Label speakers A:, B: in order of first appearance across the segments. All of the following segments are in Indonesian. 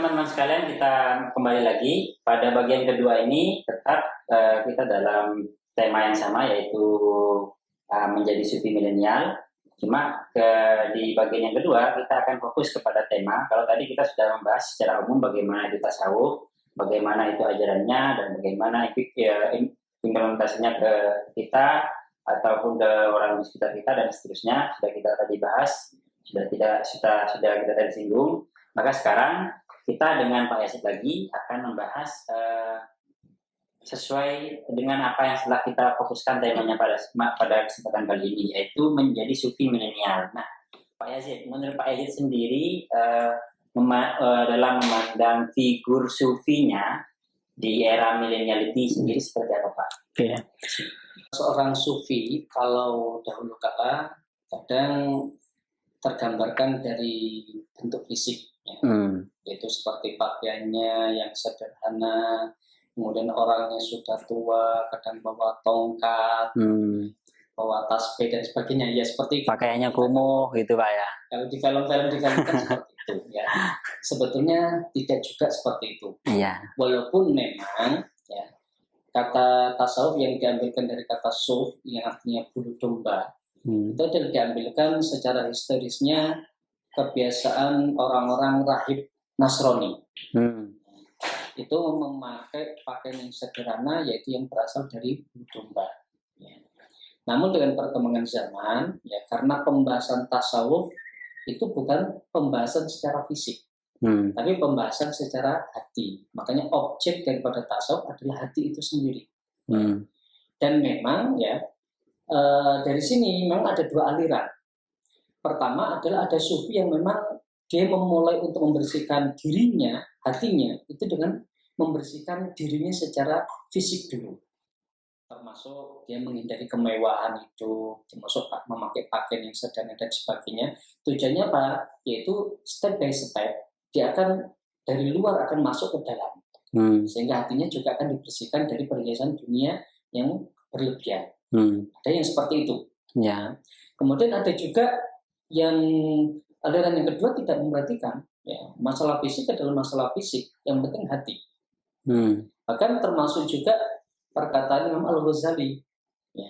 A: teman-teman sekalian, kita kembali lagi pada bagian kedua ini. Tetap kita dalam tema yang sama, yaitu menjadi sufi milenial. Cuma di bagian yang kedua kita akan fokus kepada tema. Kalau tadi kita sudah membahas secara umum bagaimana itu tasawuf, bagaimana itu ajarannya, dan bagaimana implementasinya ke kita ataupun ke orang di sekitar kita dan seterusnya. Sudah kita tadi bahas, sudah kita tadi singgung. Maka sekarang kita dengan Pak Yazid lagi akan membahas sesuai dengan apa yang setelah kita fokuskan temanya pada kesempatan kali ini, yaitu menjadi sufi milenial. Nah, Pak Yazid, menurut Pak Yazid sendiri dalam memandang figur sufinya di era mileniality sendiri seperti apa, Pak?
B: Oke. Seorang sufi kalau dahulu kala kadang tergambarkan dari bentuk fisik. Yaitu seperti pakaiannya yang sederhana, kemudian orangnya sudah tua, kadang bawa tongkat, bawa tasbih dan sebagainya. Ya seperti
C: pakaiannya kumuh gitu Pak ya.
B: Kalau di film-film kan seperti itu ya. Sebetulnya tidak juga seperti itu.
C: Iya.
B: Walaupun memang ya kata tasawuf yang diambilkan dari kata suf yang artinya bulu domba itu adalah diambilkan secara historisnya kebiasaan orang-orang rahib Nasrani. Itu memakai pakaian yang sederhana, yaitu yang berasal dari bulu domba. Ya. Namun dengan perkembangan zaman, ya karena pembahasan tasawuf itu bukan pembahasan secara fisik, tapi pembahasan secara hati. Makanya objek daripada tasawuf adalah hati itu sendiri. Dan memang ya dari sini memang ada dua aliran. Pertama adalah ada sufi yang memang dia memulai untuk membersihkan dirinya, hatinya, itu dengan membersihkan dirinya secara fisik dulu. Termasuk dia menghindari kemewahan itu, termasuk memakai pakaian yang sederhana dan sebagainya. Tujuannya apa? Yaitu step by step, dia akan dari luar akan masuk ke dalam. Sehingga hatinya juga akan dibersihkan dari perhiasan dunia yang berlebihan. Ada yang seperti itu.
C: Ya.
B: Kemudian ada juga yang aliran yang kedua tidak memperhatikan ya, masalah fisik adalah masalah fisik, yang penting hati. Bahkan termasuk juga perkataan Imam Al-Ghazali ya,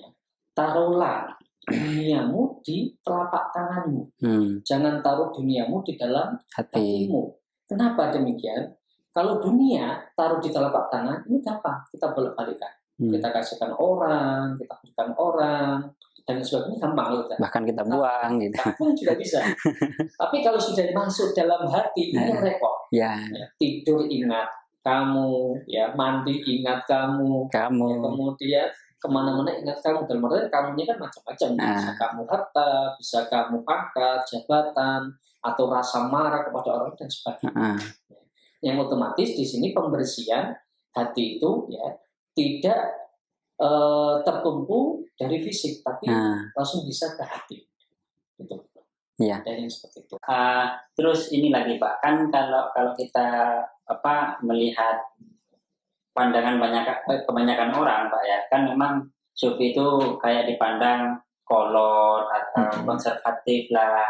B: taruhlah duniamu di telapak tanganmu, jangan taruh duniamu di dalam hatimu. Kenapa demikian? Kalau dunia taruh di telapak tangan ini gampang, kita bolak-balikan, kita kasihkan orang, kita berikan orang dan sebagainya, gampang loh.
C: Bahkan kita buang gitu.
B: Pun juga bisa. Tapi kalau sudah masuk dalam hati, ini repot.
C: Ya.
B: Ya, tidur ingat kamu, ya mandi ingat kamu. Ya, kemudian kemana-mana ingat kamu. Dan kemudian kamunya kan macam-macam. Bisa kamu harta, bisa kamu pangkat, jabatan, atau rasa marah kepada orang dan sebagainya. Yang otomatis di sini pembersihan hati itu ya tidak tertumpu dari fisik, tapi langsung bisa ke hati, gitu.
C: Iya.
B: Dan yang seperti itu.
A: Terus ini lagi Pak, kan kalau kita melihat pandangan kebanyakan orang Pak ya, kan memang sufi itu kayak dipandang kolot atau konservatif lah,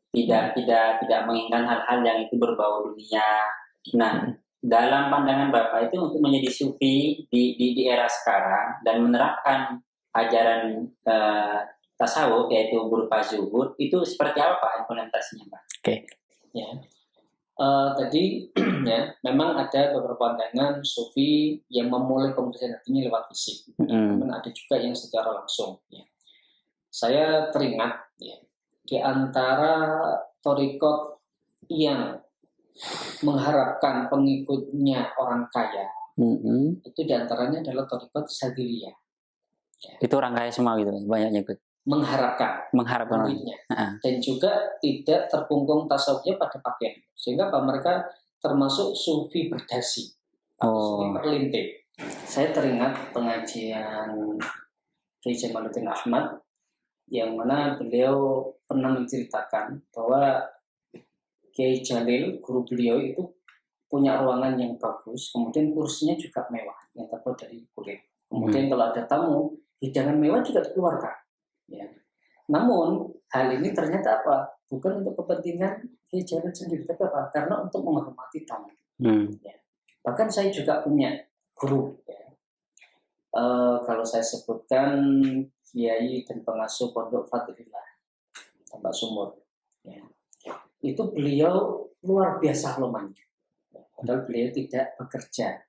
A: tidak menginginkan hal-hal yang itu berbau dunia. Nah, dalam pandangan Bapak itu untuk menjadi sufi di era sekarang dan menerapkan ajaran tasawuf yaitu berupa zuhud, itu seperti apa Pak implementasinya Pak?
C: Oke.
B: Ya. Tadi ya memang ada beberapa pandangan sufi yang memulai pembersihan hatinya lewat fisik. Namun ada juga yang secara langsung. Ya. Saya teringat ya di antara thariqat yang mengharapkan pengikutnya orang kaya, itu diantaranya adalah thariqat Syadziliyah. Ya.
C: Itu orang kaya semua gitu, banyaknya ikut.
B: Mengharapkan muridnya, dan juga tidak terkungkung tasawufnya pada pakaian, sehingga mereka termasuk sufi berdasi atau sufi perlinting. Saya teringat pengajian Kiai Jamaluddin Ahmad yang mana beliau pernah menceritakan bahwa Kiai Jalil, guru beliau itu punya ruangan yang bagus, kemudian kursinya juga mewah, yang terbuat dari kulit. Kemudian kalau ada tamu, hidangan mewah juga dikeluarkan. Ya. Namun hal ini ternyata apa? Bukan untuk kepentingan Kiai Jalil sendiri, tapi apa? Karena untuk menghormati tamu. Ya. Bahkan saya juga punya guru. Ya. Kalau saya sebutkan kiai dan pengasuh pondok Fadlillah, Tambak Sumur. Ya. Itu beliau luar biasa lomannya. Padahal beliau tidak bekerja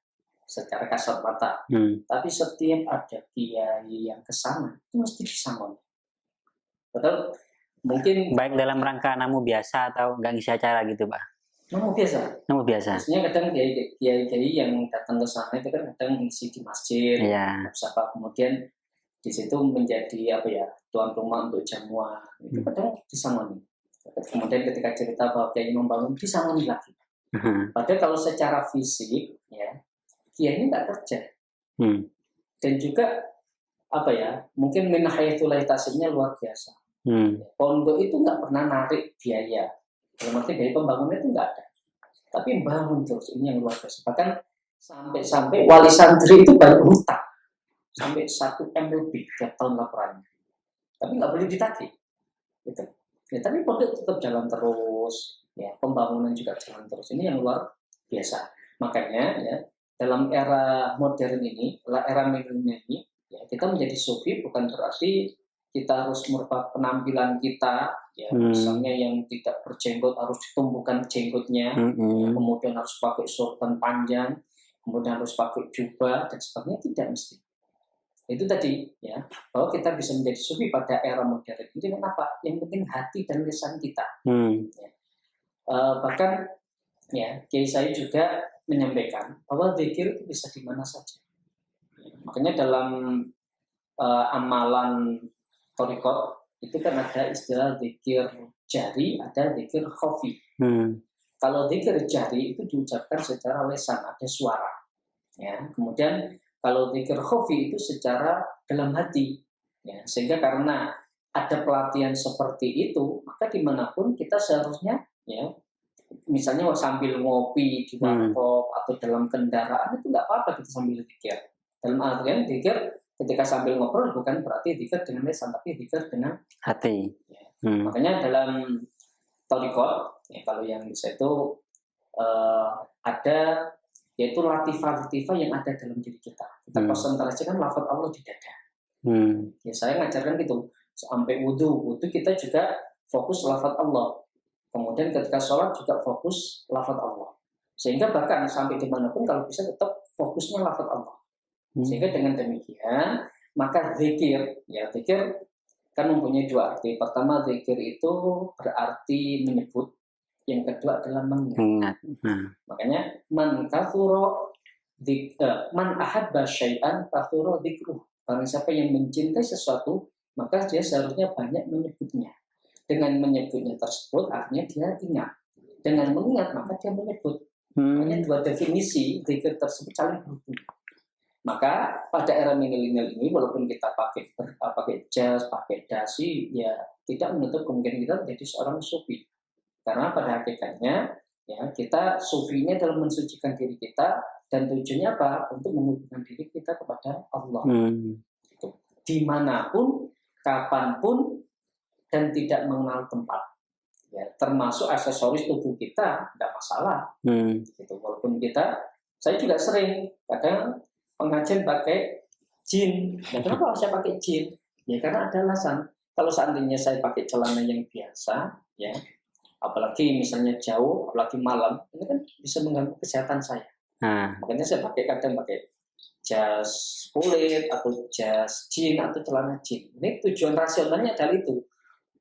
B: secara kasat mata, tapi setiap ada kiai yang kesana itu mesti disambung. Padahal mungkin
C: baik dalam rangka namu biasa atau nggak ngisi acara gitu Pak?
B: Namu biasa.
C: Namu biasa.
B: Biasanya kadang kiai yang datang ke sana itu kan kadang ngisi di masjid, kemudian di situ menjadi tuan rumah untuk jamuan. Itu kadang disambung. Kemudian ketika cerita bahwa kiai membangun disambung lagi. Padahal kalau secara fisik ya kiai ini nggak kerja, dan juga mungkin minahayatullah tasibnya luar biasa. Pondok itu nggak pernah narik biaya, dalam arti biaya pembangunan itu nggak ada, tapi bangun terus, ini yang luar biasa. Bahkan sampai wali santri itu banyak hutang sampai 1 M lebih tiap tahun laporannya, tapi nggak boleh ditagih gitu. Ya, tapi pondok tetap jalan terus, ya pembangunan juga jalan terus, ini yang luar biasa. Makanya ya dalam era modern ini, era milenial ini, ya kita menjadi sufi bukan berarti kita harus merubah penampilan kita, ya misalnya yang tidak berjenggot harus ditumbuhkan jenggotnya, ya, kemudian harus pakai sorban panjang, kemudian harus pakai jubah dan sebagainya, tidak mesti. Itu tadi ya bahwa kita bisa menjadi sufi pada era modern itu kenapa? Yang penting hati dan lisan kita. Ya. Bahkan ya Kiai saya juga menyampaikan bahwa zikir itu bisa di mana saja. Ya, makanya dalam amalan thariqat itu kan ada istilah zikir jari, ada zikir khafi. Kalau zikir jari itu diucapkan secara lisan, ada suara. Ya, kemudian kalau zikir khafi itu secara dalam hati. Ya, sehingga karena ada pelatihan seperti itu, maka dimanapun kita seharusnya ya misalnya sambil ngopi di warkop atau dalam kendaraan itu nggak apa-apa kita sambil zikir. Dalam artian zikir ketika sambil ngobrol bukan berarti zikir dengan lisan, tapi zikir dengan
C: hati.
B: Ya. Makanya dalam thariqat ya kalau yang bisa itu ada yaitu latifah-latifah yang ada dalam diri kita. Kita konsentrasikan lafaz Allah di dada. Ya saya ngajarkan gitu sampai wudu kita juga fokus lafaz Allah. Kemudian ketika sholat juga fokus lafaz Allah. Sehingga bahkan sampai dimanapun kalau bisa tetap fokusnya lafaz Allah. Sehingga dengan demikian maka zikir kan mempunyai 2 arti. Pertama zikir itu berarti menyebut, yang kedua adalah mengingat. Makanya man ahabba syai'an kathura dzikruh. Barang siapa yang mencintai sesuatu maka dia seharusnya banyak menyebutnya. Dengan menyebutnya tersebut artinya dia ingat. Dengan mengingat maka dia menyebut. Makanya 2 definisi zikir tersebut saling berhubungan. Maka pada era milenial ini walaupun kita pakai jas, pakai dasi, ya tidak menutup kemungkinan kita menjadi seorang sufi. Karena pada hakikatnya ya kita sufinya dalam mensucikan diri kita dan tujuannya apa? Untuk menghubungkan diri kita kepada Allah. Dimanapun, kapanpun, dan tidak mengenal tempat. Ya, termasuk aksesoris tubuh kita tidak masalah. Gitu. Walaupun saya juga sering kadang pengajian pakai jin. Dan kenapa saya pakai jin? Ya karena ada alasan. Kalau seandainya saya pakai celana yang biasa, ya, apalagi misalnya jauh, apalagi malam, ini kan bisa mengganggu kesehatan saya. Makanya saya kadang pakai jas kulit atau jas jin atau celana jin. Ini tujuan rasionalnya adalah itu.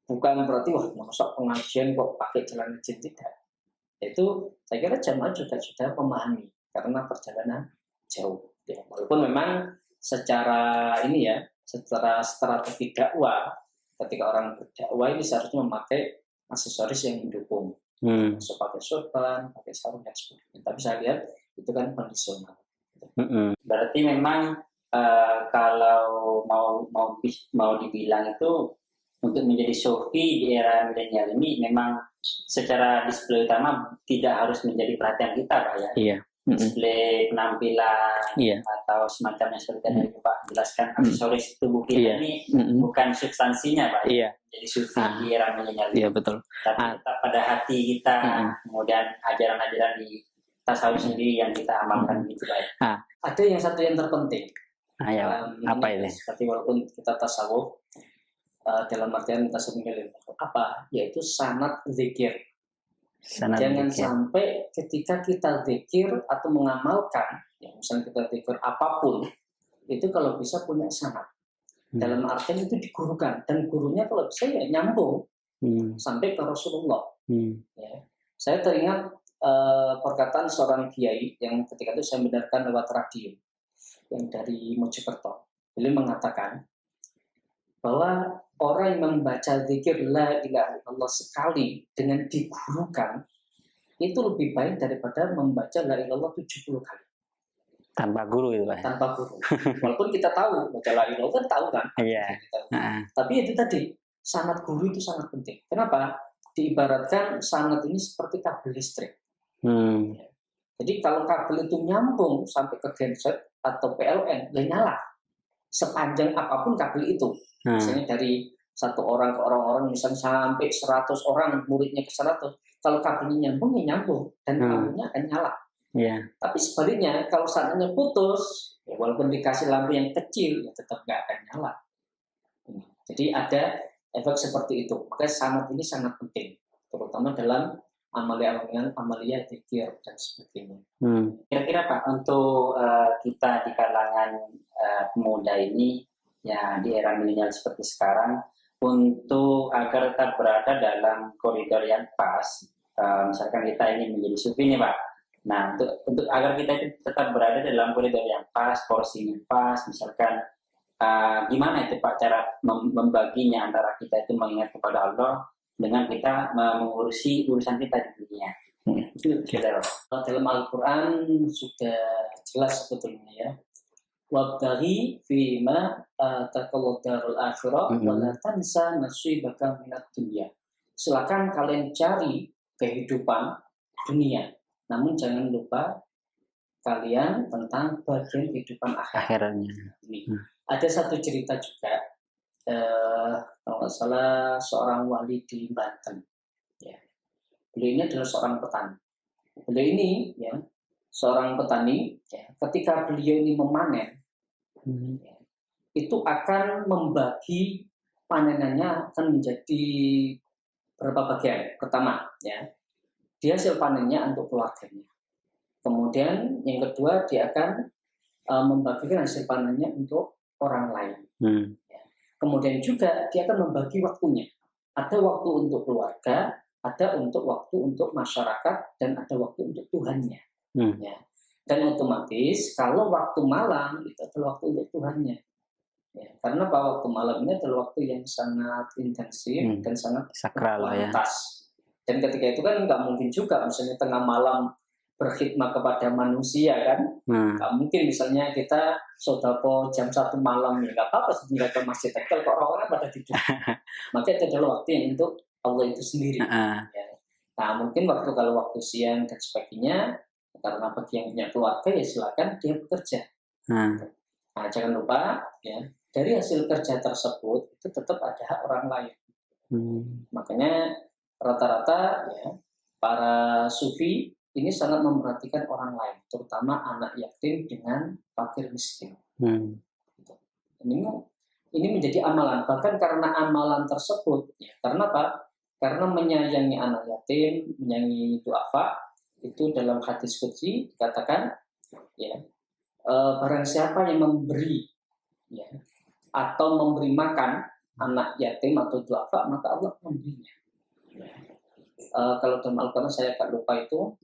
B: Bukan berarti masuk pengajian kok pakai celana jin, tidak. Itu saya kira jamaah juga sudah memahami karena perjalanan jauh. Ya, walaupun memang secara strategi dakwah ketika orang berdakwah ini seharusnya memakai aksesoris yang mendukung. Pakai sorban, pakai sarung dan sebagainya. Tapi saya lihat itu kan kondisional.
A: Berarti memang kalau mau dibilang itu untuk menjadi sufi di era milenial ini memang secara display utama tidak harus menjadi perhatian kita, Pak ya.
C: Iya.
A: Display penampilan atau semacamnya seperti yang Pak jelaskan, aksesoris tubuh kita ini bukan substansinya, Pak. Jadi sufi di era milenial.
C: Iya betul.
A: Tapi tetap pada hati kita, kemudian ajaran-ajaran di tasawuf sendiri yang kita amalkan gitu Pak.
B: Ada yang satu yang terpenting.
C: Ya, apa ini?
B: Seperti walaupun kita tasawuf dalam artian tasawuf apa? Yaitu sanad zikir. Jangan sampai ketika kita zikir atau mengamalkan, ya misalnya kita zikir apapun, itu kalau bisa punya sanad. Dalam artian itu digurukan, dan gurunya kalau bisa ya nyambung sampai ke Rasulullah. Ya. Saya teringat perkataan seorang kiai yang ketika itu saya mendengarkan lewat radio yang dari Mojokerto. Beliau mengatakan bahwa orang yang membaca zikir la ilaha illallah sekali dengan digurukan itu lebih baik daripada membaca la ilaha illallah 70 kali.
C: Tanpa guru itu Pak.
B: Tanpa guru. Walaupun kita tahu baca la ilaha illallah kan tahu kan.
C: Iya.
B: Tapi itu tadi sanad guru itu sangat penting. Kenapa? Diibaratkan sanad ini seperti kabel listrik. Jadi kalau kabel itu nyambung sampai ke genset atau PLN, ya nyala. Sepanjang apapun kabel itu. Misalnya dari satu orang ke orang-orang, misalnya sampai 100 orang, muridnya ke 100. Kalau kabelnya nyambung, ya nyambung. Dan lampunya akan nyala.
C: Yeah.
B: Tapi sebaliknya, kalau seandainya putus, ya walaupun dikasih lampu yang kecil, ya tetap nggak akan nyala. Jadi ada efek seperti itu. Makanya sanad ini sangat penting. Terutama dalam amalia zikir dan sebagainya.
A: Kira-kira Pak, untuk kita di kalangan pemuda ini ya di era milenial seperti sekarang, untuk agar tetap berada dalam koridor yang pas, misalkan kita ini menjadi sufi nih Pak. Nah, untuk agar kita itu tetap berada dalam koridor yang pas, porsinya pas, misalkan gimana itu Pak cara membaginya antara kita itu mengingat kepada Allah dengan kita mengurusi urusan kita di dunia.
B: Dalam Al-Quran sudah jelas sebetulnya ya. Wabtaghi fima ataqallahu darul akhirah wa la tansa nasibaka minad dunya. Silakan kalian cari kehidupan dunia, namun jangan lupa kalian tentang bagian kehidupan akhiratnya. Ada satu cerita juga. Kalau nggak salah seorang wali di Banten, ya. Beliau ini adalah seorang petani. Beliau ini, ya, seorang petani. Ya, ketika beliau ini memanen, ya, itu akan membagi panenannya akan menjadi berapa bagian. Pertama, ya, dia hasil panennya untuk keluarganya. Kemudian yang kedua dia akan membagikan hasil panennya untuk orang lain. Kemudian juga dia akan membagi waktunya. Ada waktu untuk keluarga, ada untuk waktu untuk masyarakat, dan ada waktu untuk Tuhannya. Ya. Dan otomatis kalau waktu malam itu adalah waktu untuk Tuhannya. Ya. Karena bahwa waktu malam ini adalah waktu yang sangat intensif dan sangat
C: sakral ya.
B: Dan ketika itu kan nggak mungkin juga misalnya tengah malam berkhidmat kepada manusia kan. Nggak mungkin misalnya kita sodako jam 1 malam ya nggak apa-apa sebenarnya ke masjid kalau orang-orang pada tidur. Maka itu adalah waktu yang untuk Allah itu sendiri. Ya. Nah mungkin kalau waktu siang dan sebagainya karena bagi yang punya keluarga ya silakan dia bekerja. Nah jangan lupa ya dari hasil kerja tersebut itu tetap ada hak orang lain. Makanya rata-rata ya para sufi ini sangat memperhatikan orang lain, terutama anak yatim dengan fakir miskin. Ini menjadi amalan. Bahkan karena amalan tersebut, ya, karena apa? Karena menyayangi anak yatim, menyayangi duafa, itu dalam hadis qudsi dikatakan, ya, barang siapa yang memberi, ya, atau memberi makan anak yatim atau duafa, maka Allah memberinya. Ya. Kalau dalam Al-Quran saya agak lupa itu.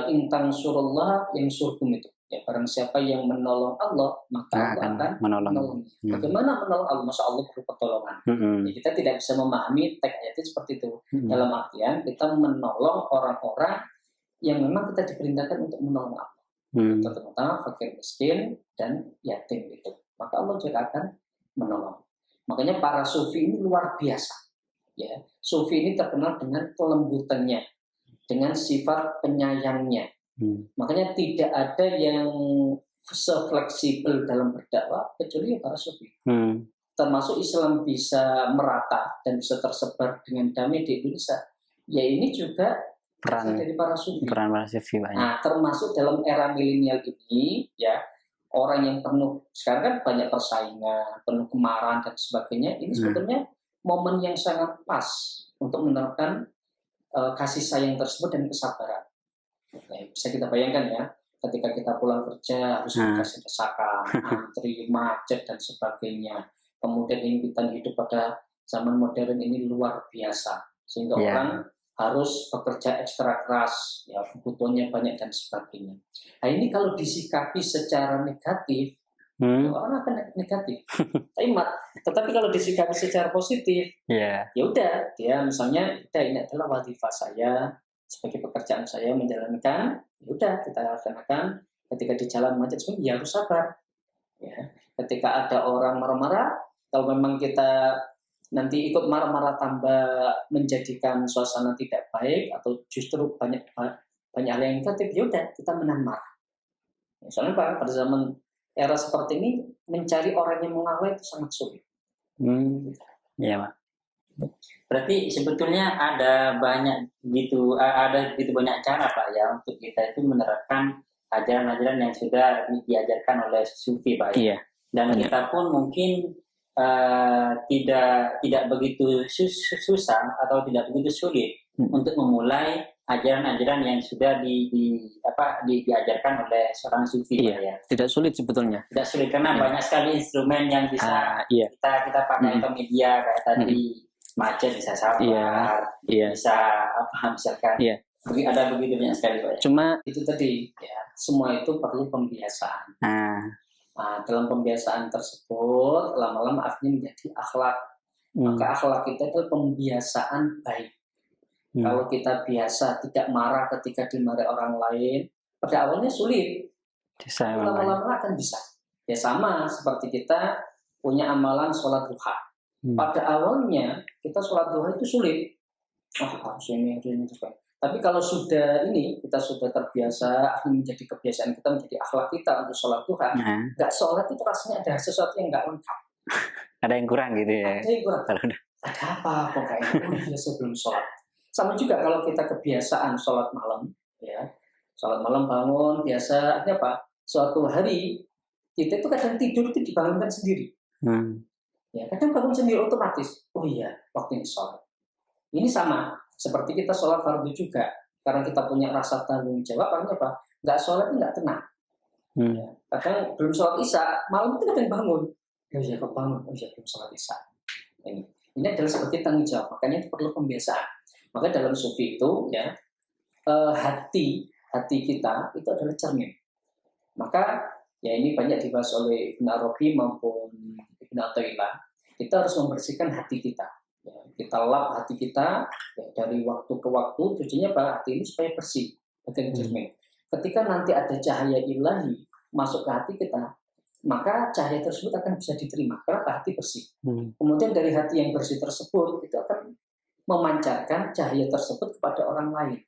B: Intang surullah yang surkum itu ya barang siapa yang menolong Allah maka Allah akan menolongnya. Bagaimana menolong Allah? Masya Allah perlu pertolongan. Ya, kita tidak bisa memahami teks ayat itu seperti itu. Dalam artian kita menolong orang-orang yang memang kita diperintahkan untuk menolong Allah. Terutama fakir miskin dan yatim itu. Maka Allah juga akan menolong. Makanya para sufi ini luar biasa. Ya, sufi ini terkenal dengan kelembutannya, dengan sifat penyayangnya. Makanya tidak ada yang se-fleksibel dalam berdakwah kecuali para sufi. Termasuk Islam bisa merata dan bisa tersebar dengan damai di Indonesia. Ya ini juga
C: peran
B: dari para sufi.
C: Peran para sufi banyak.
B: Nah, termasuk dalam era milenial ini, ya, orang yang penuh, sekarang kan banyak persaingan, penuh kemarahan dan sebagainya. Ini sebetulnya momen yang sangat pas untuk menerapkan kasih sayang tersebut dan kesabaran. Ya, bisa kita bayangkan ya, ketika kita pulang kerja harus dikasih desakan, antri, macet dan sebagainya. Kemudian himpitan hidup pada zaman modern ini luar biasa, sehingga orang harus bekerja ekstra keras, ya, kebutuhannya banyak dan sebagainya. Nah, ini kalau disikapi secara negatif, orang akan negatif. Tetapi kalau disikapi secara positif, ya udah, dia misalnya, ini adalah wadifah saya sebagai pekerjaan saya menjalankan, ya udah kita laksanakan. Ketika di jalan macet, ya harus sabar. Ya, ketika ada orang marah-marah, kalau memang kita nanti ikut marah-marah tambah menjadikan suasana tidak baik atau justru banyak hal yang negatif, ya udah kita menahan marah. Soalnya Pak, pada zaman era seperti ini mencari orang yang mengalah itu sangat sulit.
C: Iya Pak.
A: Berarti sebetulnya ada begitu banyak cara Pak ya untuk kita itu menerapkan ajaran-ajaran yang sudah diajarkan oleh sufi Pak.
C: Iya.
A: Dan kita pun mungkin tidak begitu susah atau tidak begitu sulit untuk memulai ajaran-ajaran yang sudah diajarkan oleh seorang sufi ya.
C: Tidak sulit sebetulnya.
A: Tidak sulit karena banyak sekali instrumen yang bisa kita pakai atau media kayak tadi macet bisa sabar, bisa misalkan. Ada begitu banyak sekali Pak.
B: Cuma itu tadi ya, semua itu perlu pembiasaan. Nah, dalam pembiasaan tersebut lama-lama akhirnya menjadi akhlak. Maka akhlak kita itu pembiasaan baik. Kalau kita biasa tidak marah ketika dimarahi orang lain, pada awalnya sulit, lama-lama akan bisa. Ya sama seperti kita punya amalan sholat duha. Pada awalnya kita sholat duha itu sulit. Harus ini. Tapi kalau kita sudah terbiasa, menjadi kebiasaan kita, menjadi akhlak kita untuk sholat duha, nggak sholat itu rasanya ada sesuatu yang nggak lengkap.
C: Ada yang kurang gitu ya?
B: Ada yang kurang. Ada apa kok kayaknya sebelum sholat? Sama juga kalau kita kebiasaan sholat malam, ya, sholat malam bangun biasa, apa? Suatu hari kita itu kadang tidur itu dibangunkan sendiri. Ya, kadang bangun sendiri otomatis. Oh iya, waktunya sholat. Ini sama. Seperti kita sholat fardu juga, karena kita punya rasa tanggung jawab, karena apa? Nggak sholat itu nggak tenang. Ya, kadang belum sholat isya, malam itu kadang bangun. Oh iya, kok bangun? Oh iya, belum sholat isya. Ini adalah seperti tanggung jawab, makanya itu perlu pembiasaan. Maka dalam sufi itu, ya, hati kita itu adalah cermin. Maka ya ini banyak dibahas oleh Ibn Arabi maupun Ibn Athaillah. Kita harus membersihkan hati kita. Ya, kita lap hati kita ya, dari waktu ke waktu, tujuannya apa? Hati ini supaya bersih, bagian cermin. Ketika nanti ada cahaya ilahi masuk ke hati kita, maka cahaya tersebut akan bisa diterima karena hati bersih. Kemudian dari hati yang bersih tersebut itu akan memancarkan cahaya tersebut kepada orang lain.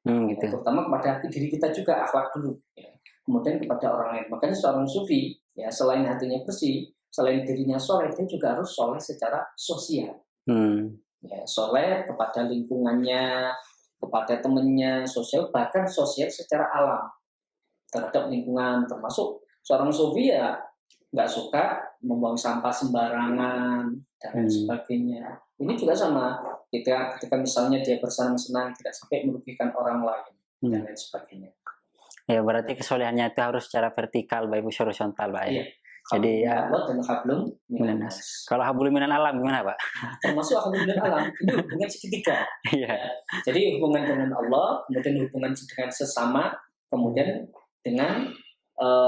C: Gitu.
B: Ya, terutama kepada hati diri kita juga, akhlak dulu. Ya. Kemudian kepada orang lain. Makanya seorang sufi, ya, selain hatinya bersih, selain dirinya soleh, dia juga harus soleh secara sosial. Ya, soleh kepada lingkungannya, kepada temannya, sosial, bahkan sosial secara alam terhadap lingkungan, termasuk seorang sufi ya nggak suka membuang sampah sembarangan dan lain sebagainya. Ini juga sama ketika misalnya dia bersenang-senang tidak sampai merugikan orang lain dan lain sebagainya.
C: Ya berarti kesolehannya itu harus secara vertikal, baik horizontal Pak ya.
B: Iya.
C: Jadi ya,
B: dan hablum minanas.
C: Kalau hablum minan alam gimana Pak?
B: Termasuk hablum minan alam itu hubungan segitiga.
C: Iya.
B: Jadi hubungan dengan Allah, kemudian hubungan dengan sesama, kemudian dengan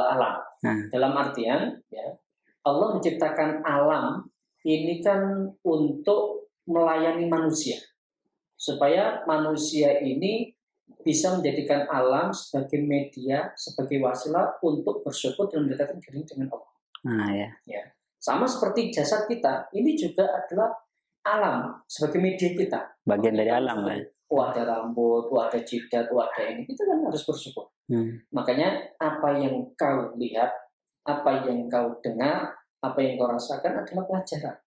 B: alam. Dalam artian ya, Allah menciptakan alam ini kan untuk melayani manusia, supaya manusia ini bisa menjadikan alam sebagai media, sebagai wasilah untuk bersyukur dan mendekatkan diri dengan Allah. Ya. Sama seperti jasad kita, ini juga adalah alam sebagai media kita.
C: Bagian dari alam kan.
B: Ada rambut, ada jidat, ada ini, kita kan harus bersyukur. Makanya apa yang kau lihat, apa yang kau dengar, apa yang kau rasakan adalah pelajaran.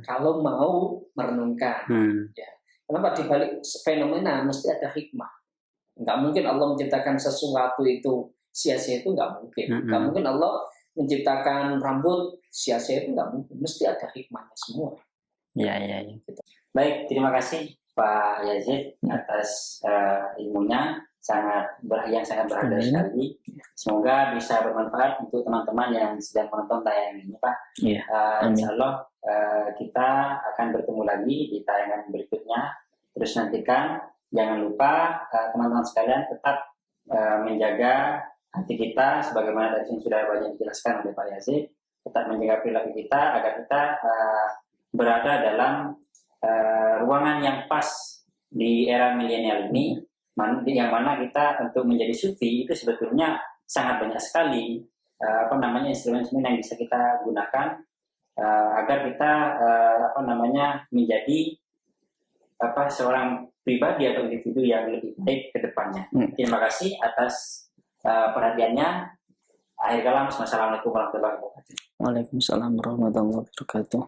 B: Kalau mau merenungkan, ya, Kenapa di balik fenomena mesti ada hikmah. Nggak mungkin Allah menciptakan sesuatu itu sia-sia, itu nggak mungkin. Nggak mungkin Allah menciptakan rambut sia-sia, itu nggak mungkin. Mesti ada hikmahnya semua.
C: Iya.
A: Baik, terima kasih Pak Yazid atas ilmunya yang sangat berharga sekali. Semoga bisa bermanfaat untuk teman-teman yang sedang menonton tayangan ini, Pak.
C: Iya.
A: Insya Allah kita akan bertemu lagi di tayangan berikutnya. Terus nantikan, jangan lupa teman-teman sekalian tetap menjaga hati kita, sebagaimana tadi yang sudah banyak dijelaskan oleh Pak Yazid. Tetap menjaga perilaku kita agar kita berada dalam ruangan yang pas di era milenial ini, yang mana kita untuk menjadi sufi itu sebetulnya sangat banyak sekali instrumen-instrumen yang bisa kita gunakan agar kita menjadi seorang pribadi atau individu yang lebih baik ke depannya. Terima kasih atas perhatiannya. Akhir kalam, wassalamualaikum warahmatullahi wabarakatuh.
C: Waalaikumsalam warahmatullahi wabarakatuh.